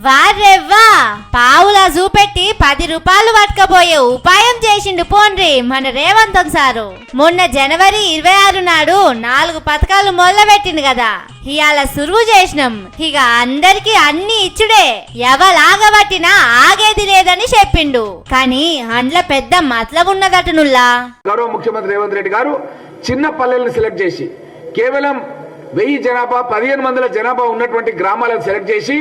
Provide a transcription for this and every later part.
వారెవ్వా పావులా చూపెట్టి 10 రూపాయలు పట్టుకపోయే ఉపాయం చేసిండు పోన్రి మన రేవంత్ సారు. మొన్న జనవరి 26 నాడు 4 పథకాలు మొదలుపెట్టిండు కదా, ఇవాళ సురువు చేసినాం. ఇక అందరికి అన్ని ఇచ్చుడే, ఎవలాగబట్టినా ఆగేది లేదని చెప్పిండు. కానీ అండ్ల పెద్ద మతలబు ఉన్నదటనుల్లా. గౌరవ ముఖ్యమంత్రి రేవంత్ రెడ్డి గారు చిన్న పల్లెలను సెలెక్ట్ చేసి కేవలం 1000 జనాభా 1500 జనాభా ఉన్నటువంటి గ్రామాలను సెలెక్ట్ చేసి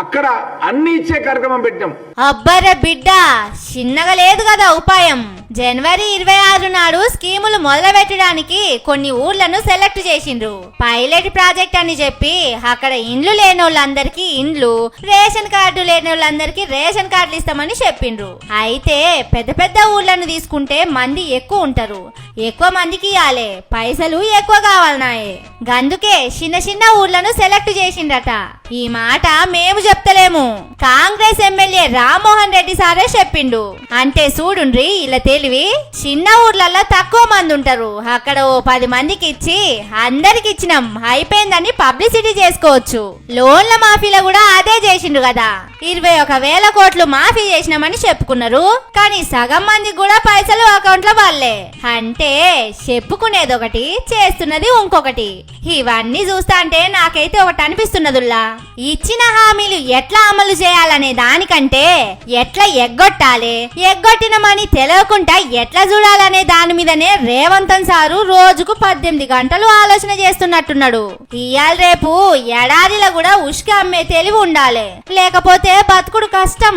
అక్కడ అన్ని ఇచ్చే కార్యక్రమం పెట్టాం. అబ్బర బిడ్డ చిన్నగా లేదు కదా ఉపాయం. జనవరి 26 నాడు స్కీములు మొదలు పెట్టడానికి కొన్ని ఊర్లను సెలెక్ట్ చేసిండ్రు. పైలట్ ప్రాజెక్ట్ అని చెప్పి అక్కడ ఇండ్లు లేనోళ్ళందరికీ ఇండ్లు, రేషన్ కార్డు లేనోళ్ళందరికీ రేషన్ కార్డులు ఇస్తామని చెప్పిండ్రు. అయితే పెద్ద పెద్ద ఊర్లను తీసుకుంటే మంది ఎక్కువ ఉంటారు, ఎక్కువ మందికి ఇవ్వాలి, పైసలు ఎక్కువ కావాలన్నాయే. గందుకే చిన్న చిన్న ఊర్లను సెలెక్ట్ చేసిండట. ఈ మాట మేము చెప్తలేము, కాంగ్రెస్ ఎమ్మెల్యే రామ్మోహన్ రెడ్డి సారే చెప్పిండు. అంటే చూడుండ్రి ఇలా తెలివి. చిన్న ఊర్లలో తక్కువ మంది ఉంటారు, అక్కడ ఓ 10 మందికి ఇచ్చి అందరికి ఇచ్చినాం అయిపోయిందని పబ్లిసిటీ చేసుకోవచ్చు. లోన్ల మాఫీలో కూడా అదే చేసిండు కదా, 21,000 కోట్లు మాఫీ చేసినామని చెప్పుకున్నారు. కానీ సగం మందికి కూడా పైసలు అకౌంట్ లో వాళ్ళే. అంటే చెప్పుకునేది ఒకటి, చేస్తున్నది ఇంకొకటి. ఇవన్నీ చూస్తా అంటే నాకైతే ఒకటి అనిపిస్తున్నదుల్లా, ఇచ్చిన హామీలు ఎట్లా అమలు చేయాలనే దానికంటే ఎట్లా ఎగ్గొట్టాలి, ఎగ్గొట్టినమని తెలియకుండా ఎట్లా చూడాలనే దాని మీదనే రేవంత్ సారు రోజుకు 18 గంటలు ఆలోచన చేస్తున్నట్టున్నాడు. ఇయాల రేపు ఎడారిలో కూడా ఉష్క అమ్మే తెలివి ఉండాలి, లేకపోతే బతుకుడు కష్టం.